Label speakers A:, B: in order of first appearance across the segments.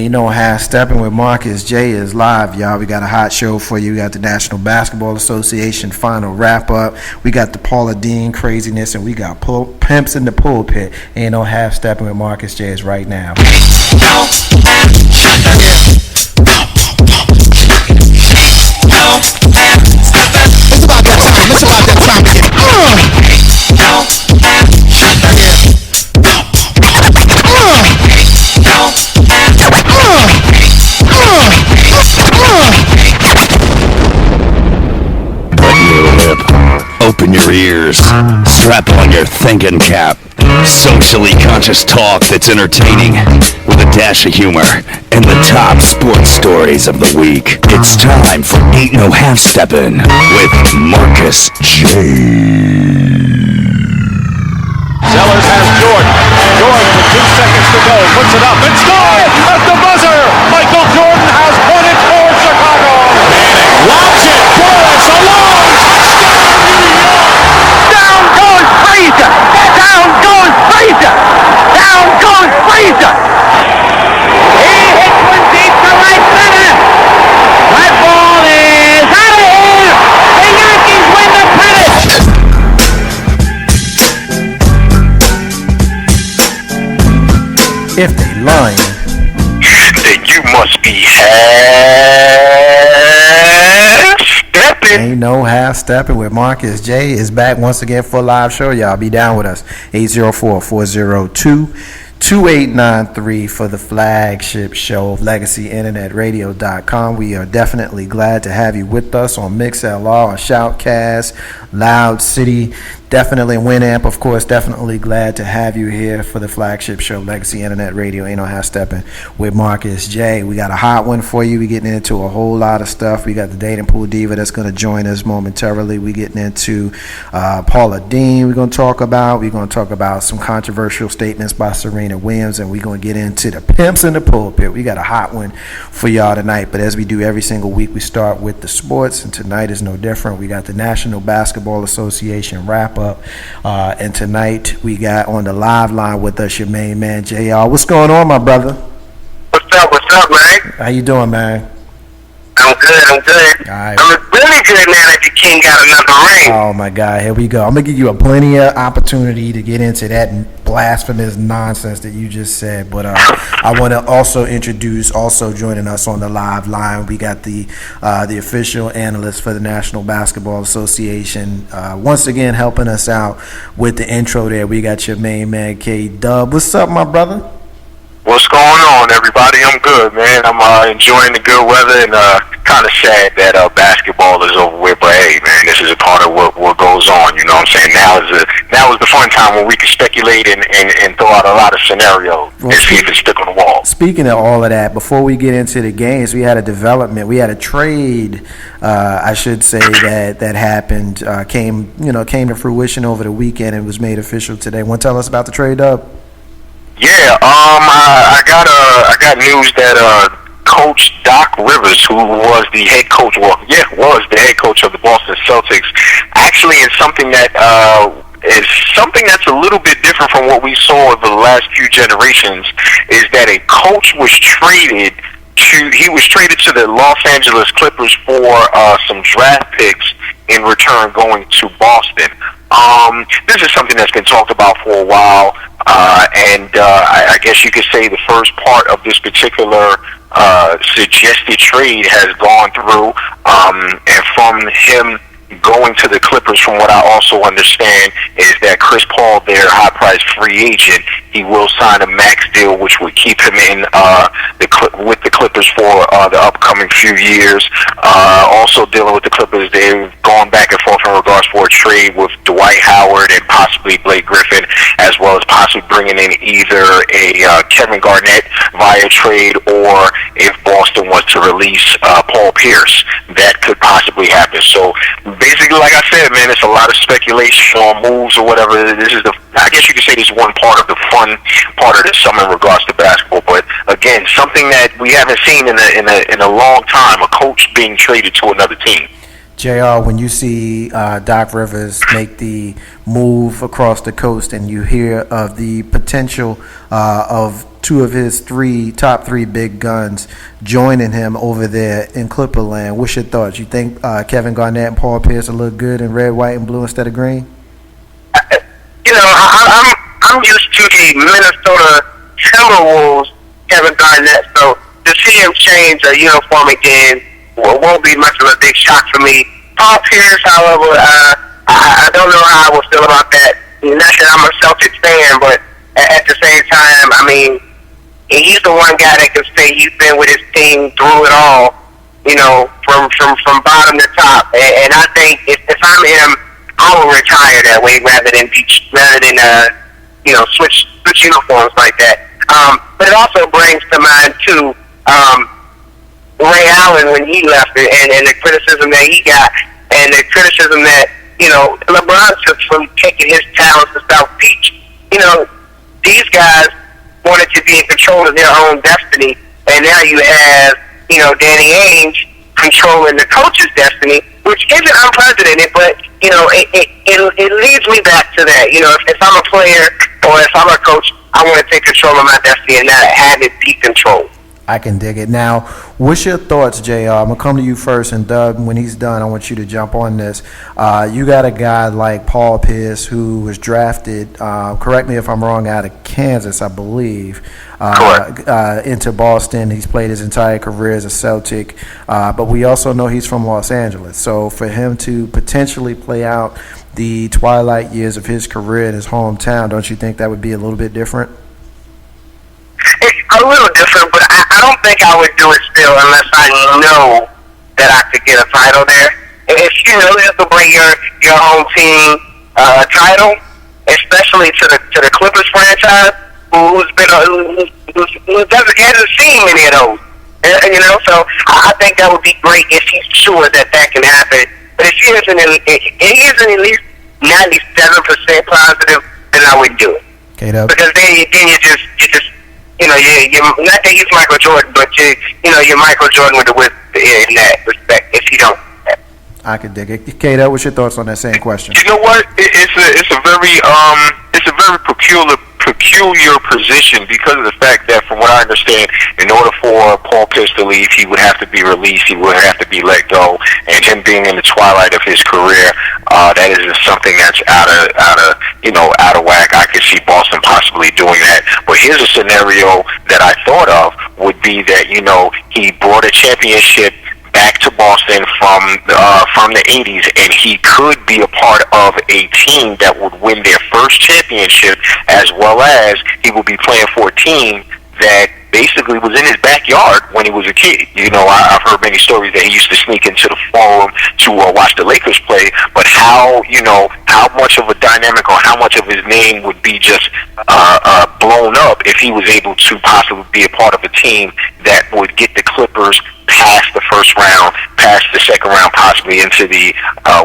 A: Ain't no half stepping with Marcus J is live, y'all. We got a hot show for you. We got the National Basketball Association final wrap up. We got the Paula Dean craziness, and we got pimps in the pulpit. Ain't no half stepping with Marcus J is right now. It's about that time. It's about that time again.
B: Button your lip, open your ears, strap on your thinking cap. Socially conscious talk that's entertaining with a dash of humor and the top sports stories of the week. It's time for Ain't No Half Steppin' with Marcus J.
C: Sellers has Jordan. Jordan with 2 seconds to go. Puts it up and scores at the buzzer. Michael Jordan has won it for Chicago. Manning lobs it. Boris alone. Touchdown New York. Down goes Frazier. Down goes Frazier. Down goes Frazier. He hits one deep to right center. That ball is out of here. The Yankees win the pennant.
A: If they lying,
D: then you must be half stepping.
A: ain't no half stepping with Marcus J is back once again for a live show. Y'all be down with us. 804-402-2893 for the flagship show of LegacyInternetRadio.com. We are definitely glad to have you with us on MixLR, on Shoutcast, Loud City, definitely Winamp, of course. Definitely glad to have you here for the flagship show, Legacy Internet Radio. Ain't no half stepping with Marcus J. We got a hot one for you. We getting into a whole lot of stuff. We got the dating pool diva that's going to join us momentarily. We getting into Paula Dean. We're going to talk about some controversial statements by Serena Williams, and we're going to get into the pimps in the pulpit. We got a hot one for y'all tonight. But as we do every single week, we start with the sports, and tonight is no different. We got the National Basketball Association wrap up. And tonight we got on the live line with us your main man JR. What's going on, my brother?
D: What's up, man?
A: How you doing, man?
D: I'm good.
A: All right.
D: I'm really good now that the king got another ring.
A: Oh my God, here we go. I'm gonna give you a plenty of opportunity to get into that blasphemous nonsense that you just said, but I want to also introduce, also joining us on the live line, we got the official analyst for the National Basketball Association, once again helping us out with the intro there. We got your main man K-Dub. What's up, my brother?
D: What's going on, everybody? I'm good, man. I'm enjoying the good weather, and kind of sad that basketball is over with. But hey, man, this is a part of what goes on. You know what I'm saying? Now is the fun time when we can speculate and throw out a lot of scenarios and see if it's stuck on the wall.
A: Speaking of all of that, before we get into the games, we had a development. We had a trade, I should say, that happened, came to fruition over the weekend and was made official today. Want to tell us about the trade, Dub?
D: Yeah, I got news that Coach Doc Rivers, who was the head coach, was the head coach of the Boston Celtics, actually is something that's a little bit different from what we saw over the last few generations, is that a coach was traded to the Los Angeles Clippers for some draft picks in return going to Boston. This is something that's been talked about for a while, and I guess you could say the first part of this particular suggested trade has gone through, and from him going to the Clippers, from what I also understand, is that Chris Paul, their high-priced free agent, he will sign a max deal, which would keep him in with the Clippers for the upcoming few years. Also dealing with the Clippers, they've gone back and forth in regards for a trade with Dwight Howard and possibly Blake Griffin, as well as possibly bringing in either a Kevin Garnett via trade, or if Boston was to release Paul Pierce, that could possibly happen. So basically, like I said, man, it's a lot of speculation on moves or whatever. I guess you could say this is one part of the fun part of the summer in regards to basketball. But again, something that we haven't seen in a long time, a coach being traded to another team.
A: JR, when you see Doc Rivers make the move across the coast and you hear of the potential of two of his top three big guns joining him over there in Clipperland. What's your thoughts? You think Kevin Garnett and Paul Pierce will look good in red, white, and blue instead of green?
D: I'm used to the Minnesota Timberwolves, Kevin Garnett, so to see him change a uniform again won't be much of a big shock for me. Paul Pierce, however, I don't know how I will feel about that. Not that I'm a Celtics fan, but at the same time, I mean, he's the one guy that can say he's been with his team through it all, from bottom to top. And I think if I'm him, I will retire that way rather than switch uniforms like that. But it also brings to mind too Ray Allen when he left and the criticism that he got and the criticism that LeBron took from taking his talents to South Beach. These guys wanted to be in control of their own destiny, and now you have Danny Ainge controlling the coach's destiny, which isn't unprecedented, but it leads me back to that. If I'm a player or if I'm a coach, I want to take control of my destiny and not have it be controlled.
A: I can dig it. Now, what's your thoughts, JR? I'm going to come to you first, and Doug, when he's done, I want you to jump on this. You got a guy like Paul Pierce who was drafted, correct me if I'm wrong, out of Kansas, I believe, into Boston. He's played his entire career as a Celtic, but we also know he's from Los Angeles. So for him to potentially play out the twilight years of his career in his hometown, don't you think that would be a little bit different?
D: It's a little different, but I don't think I would do it still unless I know that I could get a title there. If you have to bring your home team a title, especially to the Clippers franchise, who hasn't seen many of those, So I think that would be great if he's sure that can happen. But if he isn't at least 97% positive, then I wouldn't do it.
A: Okay, Doug.
D: Because then you just you're not that he's Michael Jordan, but you're Michael Jordan with the whip in that respect. If you don't,
A: I could dig it. Kato, what's your thoughts on that same question?
E: You know what? It's a very peculiar position because of the fact that, from what I understand, in order for Paul Pierce to leave, he would have to be released. He would have to be let go. And him being in the twilight of his career, that is something that's out of whack. I could see Boston possibly doing that. But here's a scenario that I thought of would be that he brought a championship back to Boston from the 80s, and he could be a part of a team that would win their first championship, as well as he would be playing for a team that basically was in his backyard when he was a kid. I've heard many stories that he used to sneak into the forum to watch the Lakers play, but how much of a dynamic or how much of his name would be just blown up if he was able to possibly be a part of a team that would get the Clippers past the first round, past the second round, possibly into the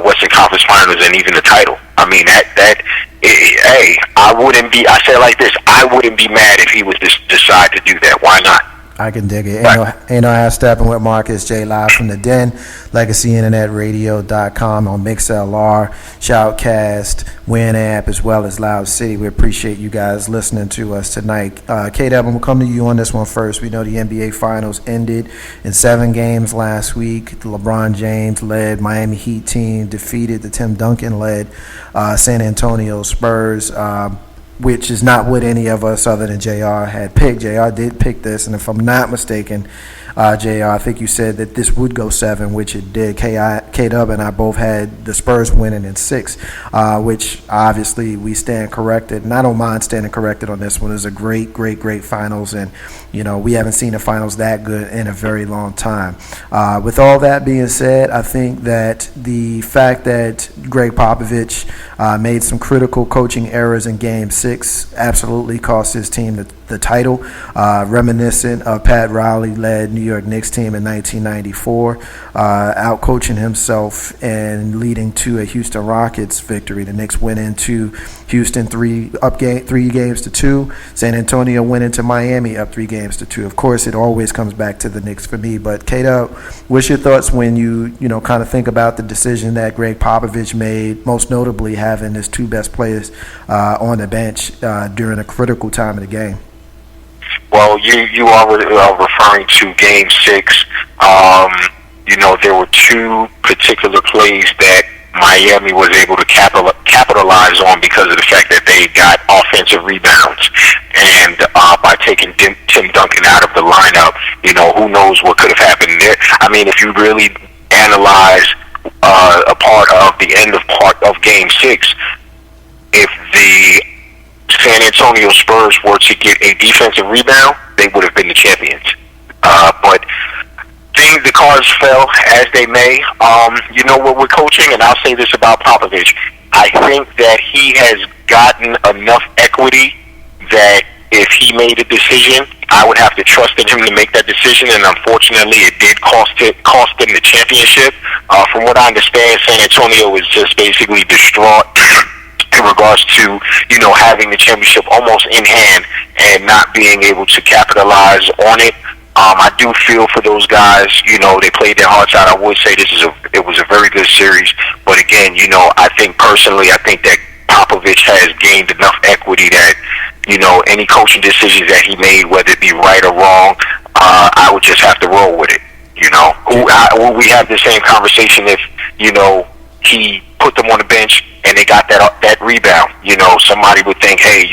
E: Western Conference Finals and even the title. I mean, I wouldn't be, I say it like this, I wouldn't be mad if he was to decide to do that. Why not?
A: I can dig it. Ain't no half stepping with Marcus J live from the Den, LegacyInternetRadio.com on MixLR, Shoutcast, Winamp, as well as Loud City. We appreciate you guys listening to us tonight. K-Dub, we'll come to you on this one first. We know the NBA Finals ended in 7 games last week. The LeBron James-led Miami Heat team defeated the Tim Duncan-led San Antonio Spurs, which is not what any of us other than JR had picked. JR did pick this, and if I'm not mistaken, JR, I think you said that this would go 7, which it did. K-Dub and I both had the Spurs winning in 6, which obviously we stand corrected. And I don't mind standing corrected on this one. It was a great, great, great finals, and we haven't seen the finals that good in a very long time. With all that being said, I think that the fact that Greg Popovich made some critical coaching errors in Game 6 absolutely cost his team the title, reminiscent of Pat Riley-led New York Knicks team in 1994, out-coaching himself and leading to a Houston Rockets victory. The Knicks went into Houston 3 games to 2. San Antonio went into Miami up 3 games to 2. Of course, it always comes back to the Knicks for me. But Kato, what's your thoughts when you kind of think about the decision that Greg Popovich made, most notably having his 2 best players on the bench during a critical time of the game?
E: Well, Well, you are referring to Game 6. There were two particular plays that Miami was able to capitalize on because of the fact that they got offensive rebounds. And by taking Tim Duncan out of the lineup, who knows what could have happened there. I mean, if you really analyze a part of the end of Game 6, if the San Antonio Spurs were to get a defensive rebound, they would have been the champions. But the cards fell as they may. What we're coaching, and I'll say this about Popovich, I think that he has gotten enough equity that if he made a decision, I would have to trust in him to make that decision, and unfortunately it did cost him the championship. From what I understand, San Antonio is just basically distraught in regards to, having the championship almost in hand and not being able to capitalize on it. I do feel for those guys. They played their hearts out. I would say it was a very good series. But again, I think that Popovich has gained enough equity that, any coaching decisions that he made, whether it be right or wrong, I would just have to roll with it. Will we have the same conversation if, he put them on the bench and they got that rebound? Somebody would think, hey,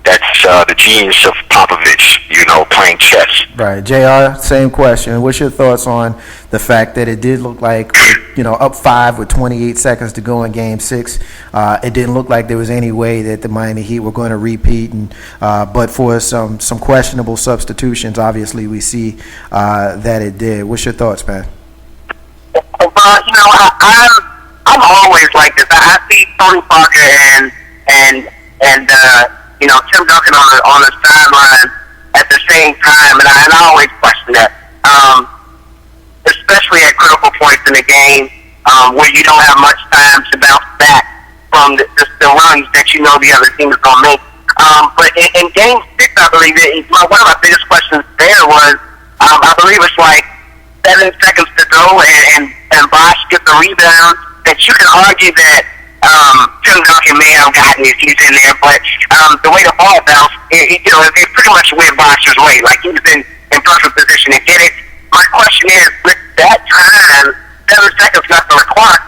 E: that's the genius of Popovich, playing chess.
A: Right. JR, same question. What's your thoughts on the fact that it did look like, up 5 with 28 seconds to go in Game 6? It didn't look like there was any way that the Miami Heat were going to repeat, and but for some questionable substitutions, obviously we see that it did. What's your thoughts, man?
F: I'm always like this. I see Tony Parker and Tim Duncan on the sideline at the same time, and I always question that, especially at critical points in the game where you don't have much time to bounce back from the runs that the other team is going to make. But in Game 6, I believe one of my biggest questions there was, I believe it's like 7 seconds to go, and Bosh gets the rebound. That you can argue that Tim Duncan may have gotten it, he's in there, but the way the ball bounced, it pretty much went Bosh's way. Like, he was in perfect position to get it. My question is, with that time, 7 seconds left on the clock,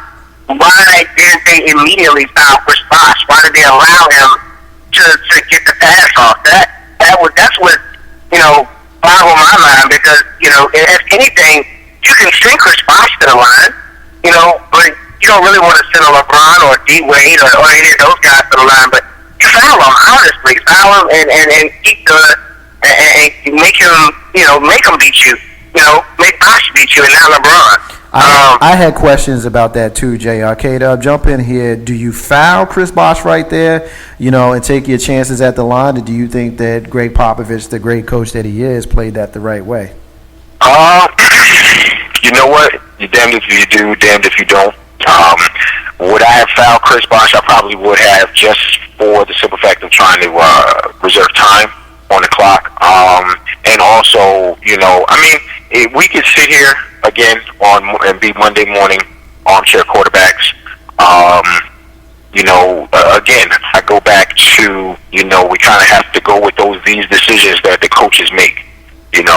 F: why didn't they immediately foul Chris Bosh? Why did they allow him to get the pass off? That's what boggled my mind, because if anything, you can send Chris Bosh to the line, but you don't really want to send a LeBron or D Wade or any of those guys to the line, but you foul them, honestly. Foul them and keep and make him beat you. Make Bosh beat you and not LeBron.
A: I had questions about that too, JR. K-Dub, jump in here. Do you foul Chris Bosh right there, and take your chances at the line, or do you think that Greg Popovich, the great coach that he is, played that the right way?
E: You know what? You're damned if you do, damned if you don't. Would I have fouled Chris Bosh? I probably would have, just for the simple fact of trying to reserve time on the clock. And also, we could sit here again and be Monday morning armchair quarterbacks. Again, I go back to, we kind of have to go with these decisions that the coaches make. And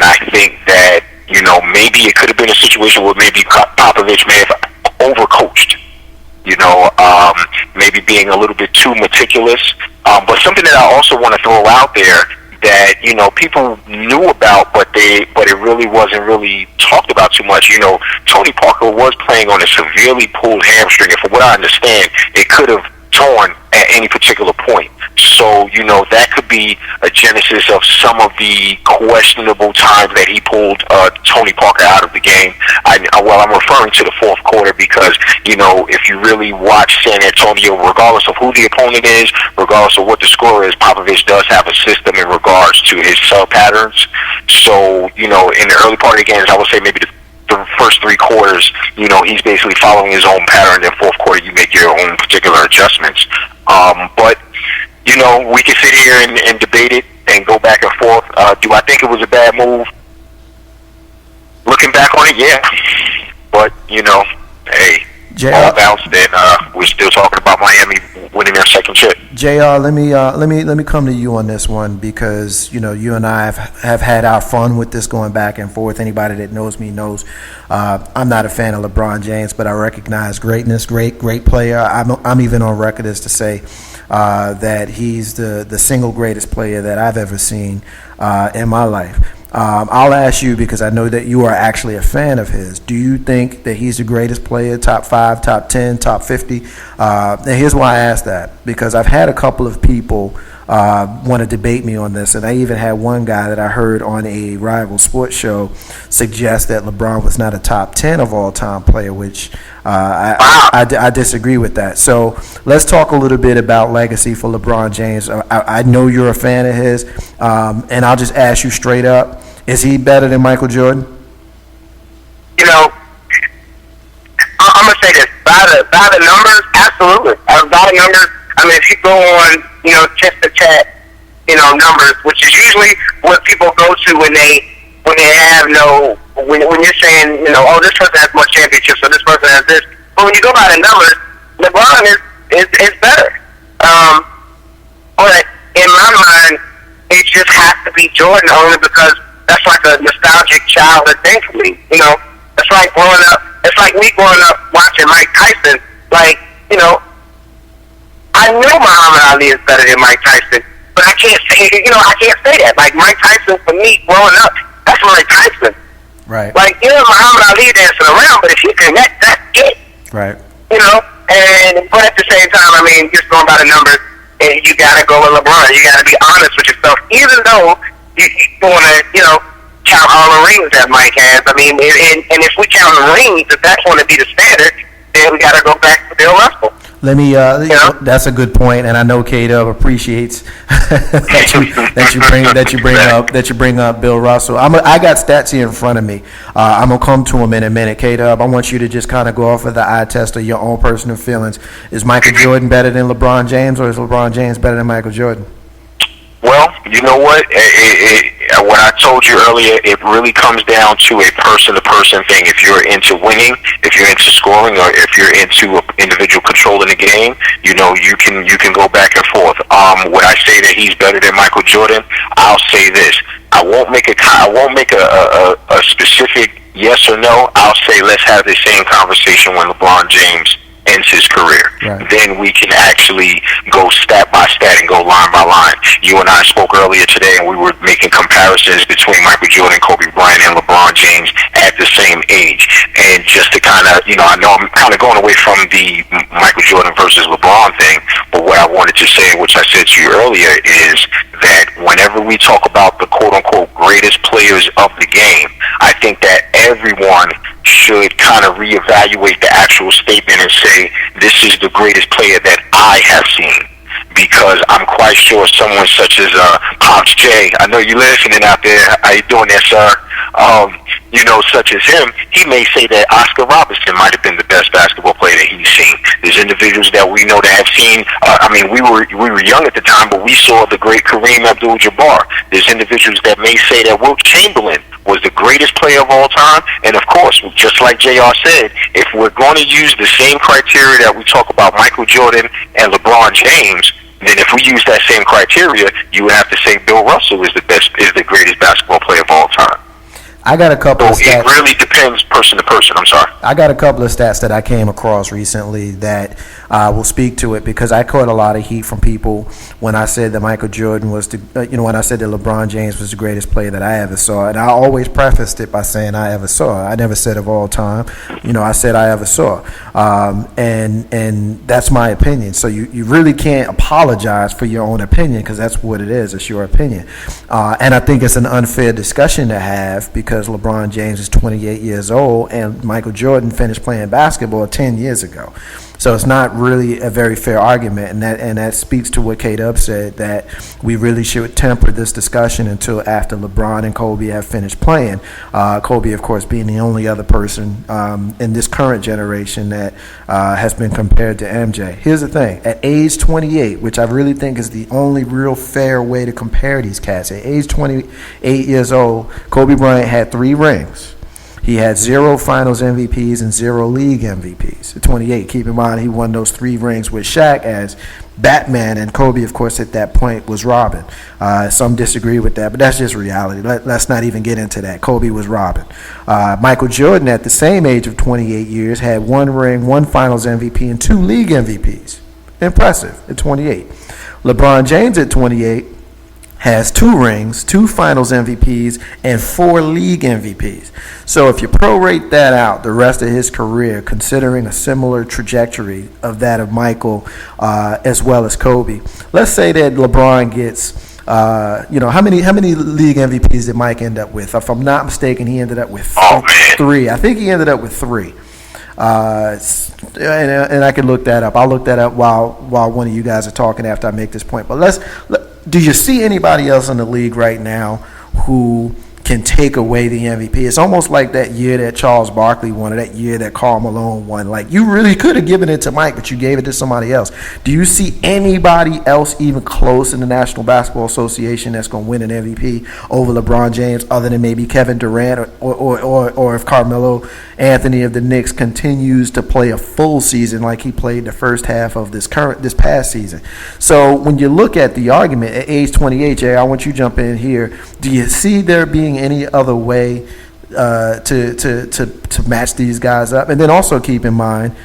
E: I think that, maybe it could have been a situation where maybe Popovich may have overcoached, maybe being a little bit too meticulous. But something that I also want to throw out there that, people knew about, but it really wasn't really talked about too much. Tony Parker was playing on a severely pulled hamstring, and from what I understand, it could have torn at any particular point. So, that could be a genesis of some of the questionable times that he pulled Tony Parker out of the game. I'm referring to the fourth quarter because, if you really watch San Antonio, regardless of who the opponent is, regardless of what the score is, Popovich does have a system in regards to his sub patterns. So, in the early part of the games, I would say maybe the first 3 quarters, he's basically following his own pattern. Then fourth quarter, you make your own particular adjustments. But we can sit here and debate it and go back and forth. Do I think it was a bad move? Looking back on it, yeah. But, hey.
D: all bounced, and we're still talking about Miami winning their second chip.
A: JR, let me come to you on this one, because you and I have had our fun with this, going back and forth. Anybody that knows me knows I'm not a fan of LeBron James, but I recognize greatness, great player. I'm even on record as to say that he's the single greatest player that I've ever seen in my life. I'll ask you, because I know that you are actually a fan of his. Do you think that he's the greatest player, top 5, top 10, top 50? And here's why I ask that, because I've had a couple of people want to debate me on this, and I even had one guy that I heard on a rival sports show suggest that LeBron was not a top 10 of all-time player, which I disagree with that. So let's talk a little bit about legacy for LeBron James. I know you're a fan of his, and I'll just ask you straight up, is he better than Michael Jordan?
F: I'm gonna say this, by the numbers, absolutely. By the numbers, I mean, if you go on, chest to chat, numbers, which is usually what people go to when they have when you're saying, oh, this person has more championships, or this person has this. But when you go by the numbers, LeBron is better. But in my mind, it just has to be Jordan, only because that's like a nostalgic childhood thing for me. It's like growing up. It's like me growing up watching Mike Tyson. Like, I know Muhammad Ali is better than Mike Tyson, but I can't say, I can't say that. Like, Mike Tyson, for me, growing up, that's Mike Tyson.
A: Right.
F: Like, Muhammad Ali dancing around, but if he connect, that's it.
A: Right.
F: But at the same time, I mean, just going by the numbers, you gotta go with LeBron. You gotta be honest with yourself, even though you want to, count all the rings that Mike has. I mean, and if we count the rings, if that's going to be the standard, then we got to go back to Bill Russell.
A: Let me. That's a good point, and I know K-Dub appreciates that you bring up Bill Russell. I got stats here in front of me. I'm gonna come to them in a minute. K-Dub, I want you to just kind of go off of the eye test of your own personal feelings. Is Michael Jordan better than LeBron James, or is LeBron James better than Michael Jordan?
D: Well, you know what? What I told you earlier, it really comes down to a person-to-person thing. If you're into winning, if you're into scoring, or if you're into individual controlling the game, you can go back and forth. Would I say that he's better than Michael Jordan? I'll say this: I won't make a specific yes or no. I'll say let's have the same conversation when LeBron James ends his career.
A: Right.
D: Then we can actually go stat by stat and go line by line. You and I spoke earlier today, and we were making comparisons between Michael Jordan, Kobe Bryant, and LeBron James at the same age. And just to kind of, I know I'm kind of going away from the Michael Jordan versus LeBron thing, but what I wanted to say, which I said to you earlier, is that whenever we talk about the quote-unquote greatest players of the game, I think that everyone should kind of reevaluate the actual statement and say, this is the greatest player that I have seen. Because I'm quite sure someone such as Pops J, I know you're listening out there, how you doing there, sir? Such as him, he may say that Oscar Robertson might have been the best basketball player that he's seen. There's individuals that we know that have seen, we were young at the time, but we saw the great Kareem Abdul-Jabbar. There's individuals that may say that Wilt Chamberlain was the greatest player of all time. And of course, just like JR said, if we're going to use the same criteria that we talk about Michael Jordan and LeBron James, then if we use that same criteria, you would have to say Bill Russell is the greatest basketball player of all time.
A: I got a couple of stats.
D: It really depends person to person. I'm sorry.
A: I got a couple of stats that I came across recently that will speak to it, because I caught a lot of heat from people when I said that Michael Jordan was when I said that LeBron James was the greatest player that I ever saw. And I always prefaced it by saying I ever saw. I never said of all time. I said I ever saw. And that's my opinion. So you really can't apologize for your own opinion, because that's what it is. It's your opinion. And I think it's an unfair discussion to have, because LeBron James is 28 years old and Michael Jordan finished playing basketball 10 years ago. So it's not really a very fair argument, and that speaks to what K-Dub said, that we really should temper this discussion until after LeBron and Kobe have finished playing. Kobe, of course, being the only other person in this current generation that has been compared to MJ. Here's the thing: at age 28, which I really think is the only real fair way to compare these cats, at age 28 years old, Kobe Bryant had 3 rings. He had 0 Finals MVPs and 0 league MVPs. At 28, keep in mind he won those 3 rings with Shaq as Batman, and Kobe, of course, at that point was Robin. Some disagree with that, but that's just reality. Let's not even get into that. Kobe was Robin. Michael Jordan, at the same age of 28 years, had 1 ring, 1 Finals MVP, and 2 league MVPs. Impressive at 28. LeBron James at 28 has 2 rings, 2 Finals MVPs, and 4 league MVPs. So if you prorate that out, the rest of his career, considering a similar trajectory of that of Michael as well as Kobe, let's say that LeBron gets, how many league MVPs did Mike end up with? If I'm not mistaken, he ended up with 3. I think he ended up with 3. And I can look that up. I'll look that up while one of you guys are talking after I make this point. But do you see anybody else in the league right now who can take away the MVP? It's almost like that year that Charles Barkley won, or that year that Karl Malone won. Like, you really could have given it to Mike, but you gave it to somebody else. Do you see anybody else even close in the National Basketball Association that's going to win an MVP over LeBron James, other than maybe Kevin Durant, or if Carmelo Anthony of the Knicks continues to play a full season like he played the first half of this past season? So when you look at the argument at age 28, Jay, I want you to jump in here. Do you see there being any other way to match these guys up? And then also keep in mind,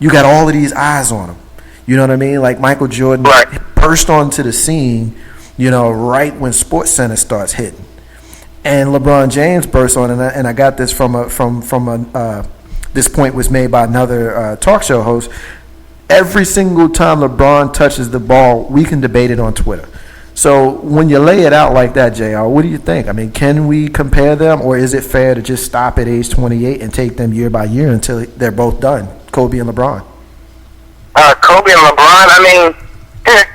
A: you got all of these eyes on them. You know what I mean? Like Michael Jordan burst onto the scene, right when SportsCenter starts hitting, and LeBron James burst on. And I got this from this point was made by another talk show host. Every single time LeBron touches the ball, we can debate it on Twitter. So when you lay it out like that, JR, what do you think? I mean, can we compare them, or is it fair to just stop at age 28 and take them year by year until they're both done, Kobe and LeBron?
F: Kobe and LeBron, I mean,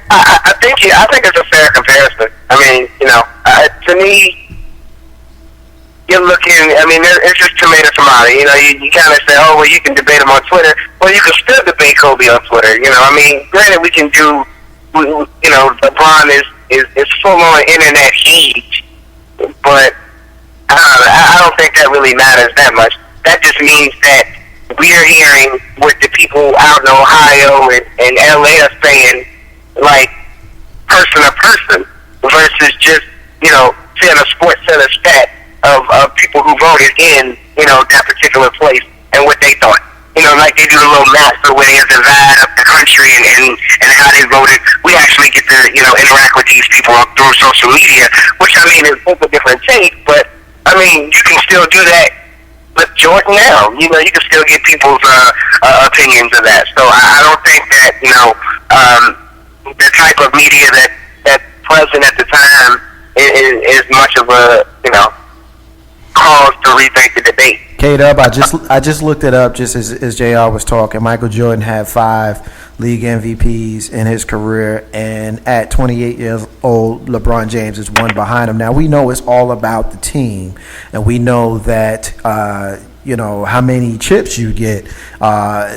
F: I think it's a fair comparison. I mean, to me, you're looking, I mean, it's just tomato. You kind of say, oh, well, you can debate them on Twitter. Well, you can still debate Kobe on Twitter. I mean, granted, we can do, LeBron is full on internet heat, but I don't think that really matters that much. That just means that we're hearing what the people out in Ohio and LA are saying, like, person to person, versus just, seeing a SportsCenter stat of people who voted in, that particular place and what they thought. Like they do a little map for where they divide up the country and how they voted. We actually get to, interact with these people through social media, which, I mean, is a different take, but, I mean, you can still do that with Jordan now. You can still get people's opinions of that. So I don't think that, the type of media that's present at the time is much of a, cause to rethink the debate.
A: K-Dub, I just looked it up just as JR was talking. Michael Jordan had 5 league MVPs in his career, and at 28 years old, LeBron James is 1 behind him. Now, we know it's all about the team, and we know that how many chips you get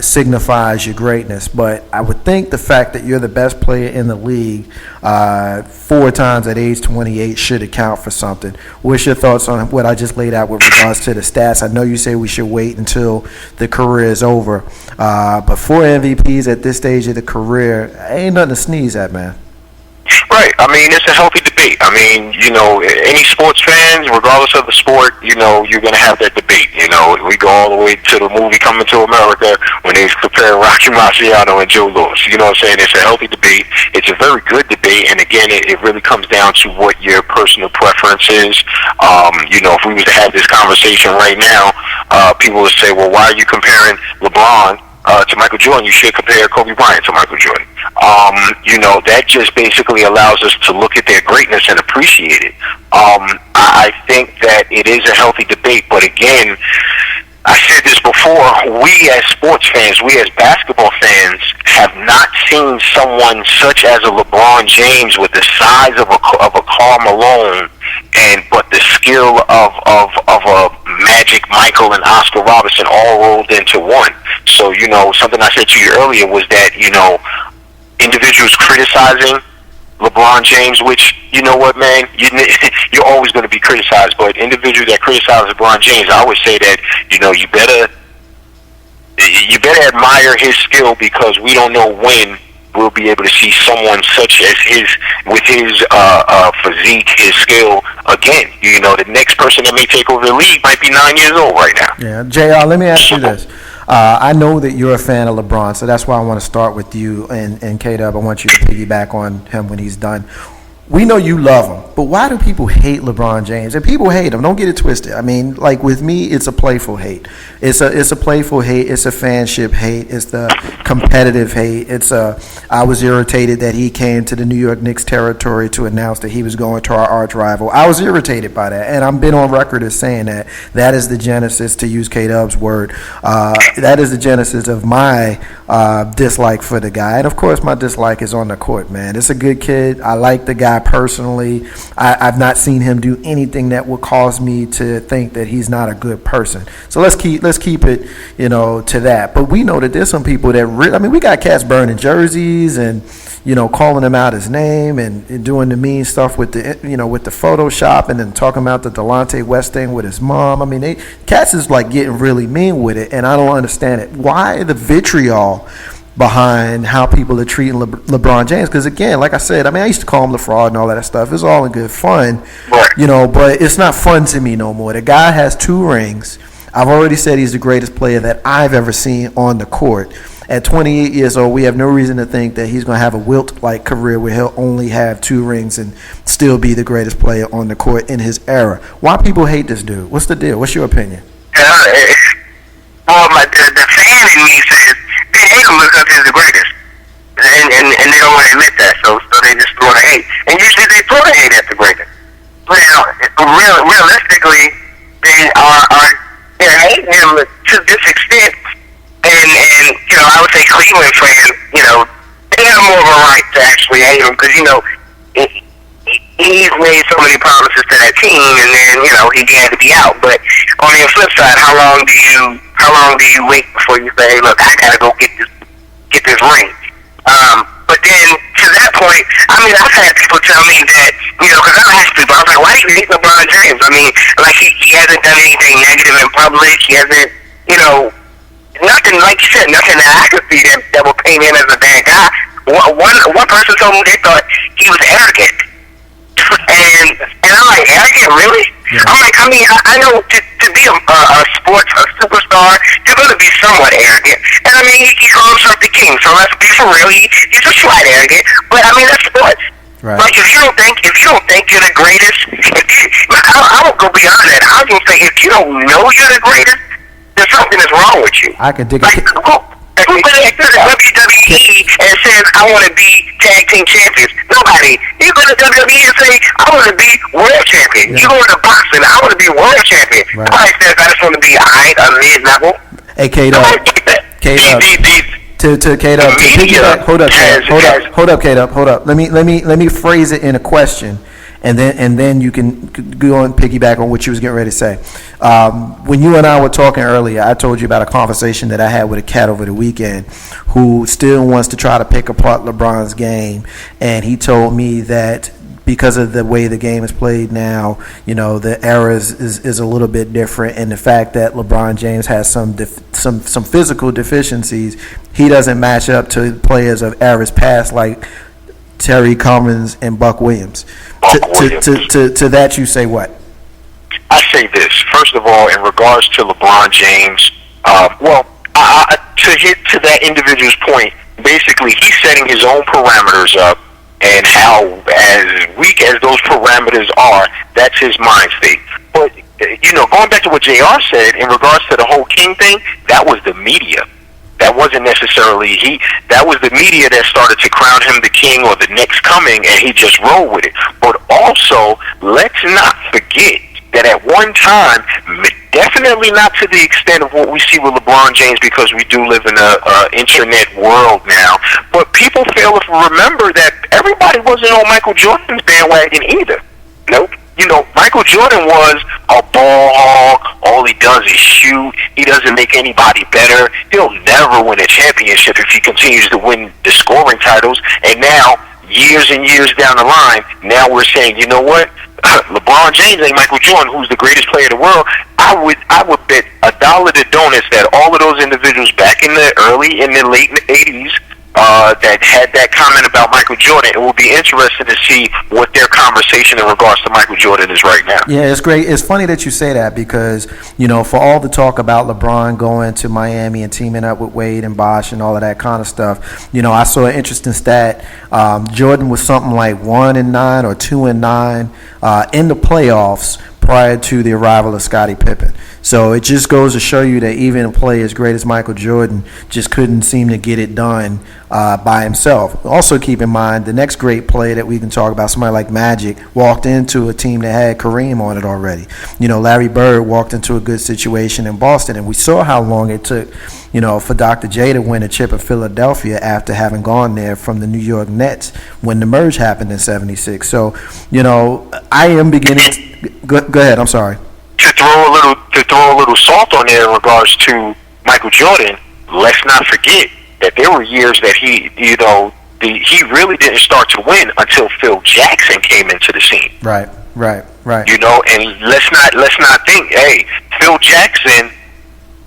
A: signifies your greatness. But I would think the fact that you're the best player in the league 4 times at age 28 should account for something. What's your thoughts on what I just laid out with regards to the stats? I know you say we should wait until the career is over, but 4 MVPs at this stage of the career ain't nothing to sneeze at, man.
E: Right. I mean, it's a healthy debate. I mean, any sports fans, regardless of the sport, you're going to have that debate. We go all the way to the movie Coming to America when they compare Rocky Marciano and Joe Louis. You know what I'm saying? It's a healthy debate. It's a very good debate. And again, it really comes down to what your personal preference is. If we was to have this conversation right now, people would say, well, why are you comparing LeBron to Michael Jordan? You should compare Kobe Bryant to Michael Jordan. That just basically allows us to look at their greatness and appreciate it. I think that it is a healthy debate, but again, I said this before, we as sports fans, we as basketball fans have not seen someone such as a LeBron James with the size of a Karl Malone, but the skill of a Magic Michael and Oscar Robertson all rolled into one. So, something I said to you earlier was that, individuals criticizing
D: LeBron James, which, you know what, man, you're always going to be criticized, but individuals that criticize LeBron James, I always say that, you know, you better admire his skill, because we don't know when we'll be able to see someone such as with his physique, his skill again. You know, the next person that may take over the league might be 9 years old right now.
A: Yeah, JR, let me ask you this. I know that you're a fan of LeBron, so that's why I want to start with you and K-Dub. I want you to piggyback on him when he's done. We know you love him, but why do people hate LeBron James? And people hate him. Don't get it twisted. I mean, like with me, it's a playful hate. It's a playful hate. It's a fanship hate. It's the competitive hate. I was irritated that he came to the New York Knicks territory to announce that he was going to our arch rival. I was irritated by that, and I've been on record as saying that. That is the genesis, to use K-Dub's word. That is the genesis of my dislike for the guy. And, of course, my dislike is on the court, man. It's a good kid. I like the guy personally. I've not seen him do anything that would cause me to think that he's not a good person. So let's keep it, you know, to that. But we know that there's some people that we got cats burning jerseys and, you know, calling him out his name and doing the mean stuff with the, you know, with the Photoshop, and then talking about the Delonte West thing with his mom. I mean, cats is like getting really mean with it, and I don't understand it. Why the vitriol behind how people are treating LeBron James? Because again, like I said, I mean, I used to call him the fraud and all that stuff. It's all in good fun, you know, but it's not fun to me no more. The guy has 2 rings. I've already said he's the greatest player that I've ever seen on the court. At 28 years old, we have no reason to think that he's going to have a Wilt-like career where he'll only have 2 rings and still be the greatest player on the court in his era. Why people hate this dude? What's the deal? What's your opinion?
F: Well, the fan in me says they hate him because he's the greatest, and they don't want to admit that, so they just throw the hate. And usually they throw the hate at the greatest. Now, realistically, they are hating him to this extent. And you know, I would say Cleveland fans, you know, they have more of a right to actually hate him, because, you know, he's made so many promises to that team, and then, you know, he had to be out. But on the flip side, how long do you wait before you say, hey, look, I gotta go get this ring? But then to that point, I mean, I've had people tell me that, you know, because I've asked people, I was like, why do you hate LeBron James? I mean, like, he hasn't done anything negative in public. He hasn't, you know, nothing, like you said, nothing that I could see that would paint him as a bad guy. One person told me they thought he was arrogant. And I'm like, arrogant, really? Yeah. I'm like, I mean, I know to be a superstar, you're going to be somewhat arrogant. And I mean, he calls himself the king, so let's be for real. He's a slight arrogant, but I mean, that's sports. Right. Like, if you don't think you're the greatest, I would go beyond that. I was going to say, if you don't know you're the greatest, there's something that's wrong with you.
A: I could dig
F: it. Everybody that goes to WWE and says, I want to be tag team champions. Nobody. You go to WWE and say, I want to be world champion. Yeah. You go to boxing, I want to be world champion. Right. Nobody says, I just want to be a mid-level.
A: Hey, K-Dub. To K-Dub. Hold up, K-Dub. Let me phrase it in a question. And then you can go and piggyback on what you was getting ready to say. When you and I were talking earlier, I told you about a conversation that I had with a cat over the weekend who still wants to try to pick apart LeBron's game. And he told me that because of the way the game is played now, you know, the era is a little bit different. And the fact that LeBron James has some physical deficiencies, he doesn't match up to players of eras past like Terry Cummins and Buck Williams. To that you say what?
D: I say this. First of all, in regards to LeBron James, to hit to that individual's point, basically he's setting his own parameters up, and how as weak as those parameters are, that's his mind state. But, you know, going back to what JR said, in regards to the whole King thing, that was the media. That wasn't necessarily that was the media that started to crown him the king or the next coming, and he just rolled with it. But also, let's not forget that at one time, definitely not to the extent of what we see with LeBron James, because we do live in a internet world now, but people fail to remember that everybody wasn't on Michael Jordan's bandwagon either. Nope. You know, Michael Jordan was a ball hog. All he does is shoot. He doesn't make anybody better. He'll never win a championship if he continues to win the scoring titles. And now years and years down the line, now we're saying, you know what? LeBron James ain't Michael Jordan, who's the greatest player in the world. I would bet $1 to donuts that all of those individuals back in the late 80s that had that comment about Michael Jordan, it will be interesting to see what their conversation in regards to Michael Jordan is right now.
A: Yeah, it's great. It's funny that you say that because, for all the talk about LeBron going to Miami and teaming up with Wade and Bosh and all of that kind of stuff, I saw an interesting stat. Jordan was something like 1-9 or 2-9 in the playoffs prior to the arrival of Scottie Pippen. So it just goes to show you that even a player as great as Michael Jordan just couldn't seem to get it done by himself. Also keep in mind, the next great player that we can talk about, somebody like Magic, walked into a team that had Kareem on it already. Larry Bird walked into a good situation in Boston, and we saw how long it took, for Dr. J to win a chip in Philadelphia after having gone there from the New York Nets when the merge happened in '76. So, I am beginning to, go ahead, I'm sorry.
D: To throw a little salt on there in regards to Michael Jordan, let's not forget that there were years that he really didn't start to win until Phil Jackson came into the scene.
A: Right.
D: And let's not think, hey, Phil Jackson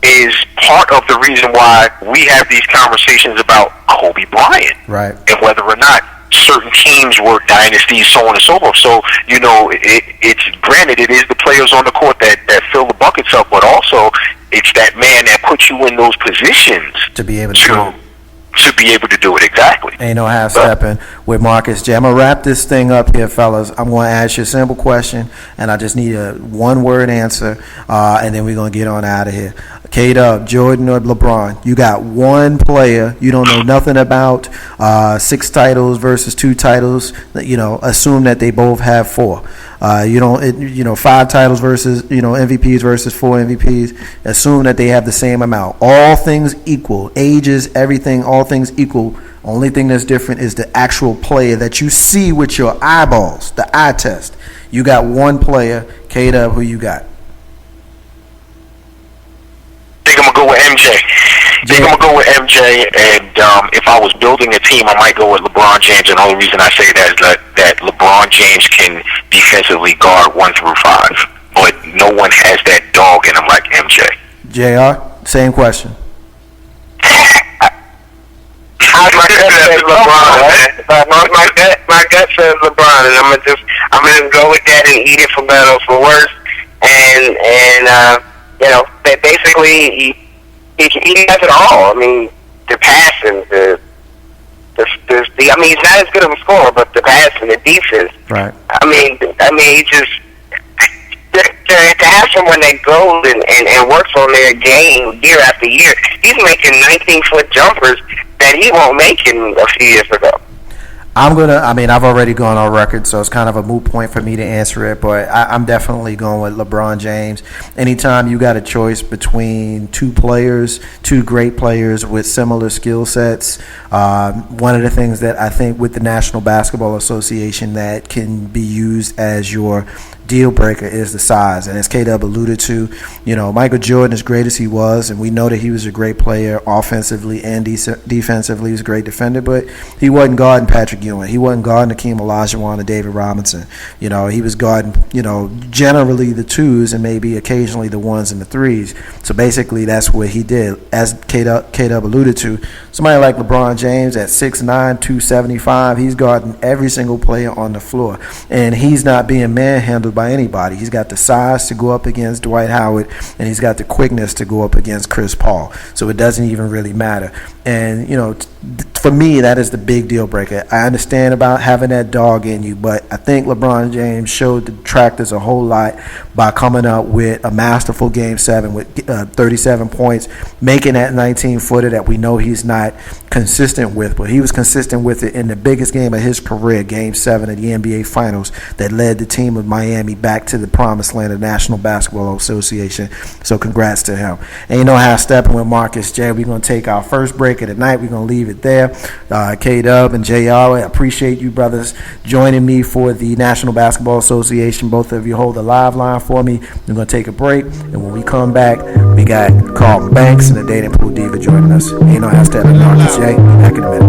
D: is part of the reason why we have these conversations about Kobe Bryant,
A: right,
D: and whether or not certain teams were dynasties, so on and so forth. So, it's granted it is the players on the court that fill the buckets up, but also it's that man that puts you in those positions
A: to be able to
D: do it. Exactly.
A: Ain't no half stepping with Marcus J. I'm gonna wrap this thing up here, fellas. I'm gonna ask you a simple question, and I just need a one-word answer, and then we're gonna get on out of here. K-Dub, Jordan or LeBron? You got one player you don't know nothing about. 6 titles versus 2 titles. Assume that they both have 4. 5 titles versus MVPs versus 4 MVPs. Assume that they have the same amount. All things equal, ages, everything, all things equal. Only thing that's different is the actual player that you see with your eyeballs, the eye test. You got one player. K-Dub, who you got?
D: I think I'm gonna go with MJ. And if I was building a team, I might go with LeBron James. And the only reason I say that is that LeBron James can defensively guard 1 through 5, but no one has that dog in him like MJ.
A: JR, same question.
F: My gut says LeBron, and I'm gonna go with that and eat it for better or for worse. That basically he has it all. I mean, the passing, he's not as good of a scorer, but the passing, the defense.
A: Right.
F: He just to have someone that goes and works on their game year after year. He's making 19-foot jumpers that he won't make in a few years ago.
A: I've already gone on record, so it's kind of a moot point for me to answer it, but I'm definitely going with LeBron James. Anytime you got a choice between 2 great players with similar skill sets, one of the things that I think with the National Basketball Association that can be used as your deal breaker is the size. And as K-Dub alluded to, Michael Jordan, as great as he was, and we know that he was a great player offensively and defensively, he was a great defender, but he wasn't guarding Patrick Ewing. He wasn't guarding Hakeem Olajuwon or David Robinson. He was guarding, generally the 2s and maybe occasionally the 1s and the 3s. So basically that's what he did. As K-Dub alluded to, somebody like LeBron James at 6'9", 275, he's guarding every single player on the floor. And he's not being manhandled by anybody. He's got the size to go up against Dwight Howard, and he's got the quickness to go up against Chris Paul. So it doesn't even really matter. And, for me, that is the big deal breaker. I understand about having that dog in you, but I think LeBron James showed the detractors a whole lot by coming up with a masterful Game 7 with 37 points, making that 19-footer that we know he's not consistent with, but he was consistent with it in the biggest game of his career, Game 7 of the NBA Finals, that led the team of Miami back to the promised land of the National Basketball Association. So congrats to him. Ain't no half stepping with Marcus J. We're going to take our first break of the night. We're going to leave it there. K-Dub and JR, I appreciate you brothers joining me for the National Basketball Association. Both of you hold the live line for me. We're going to take a break, and when we come back, we got Carlton Banks and the Dating Pool Diva joining us. Ain't no half stepping, Marcus J. Back in a minute.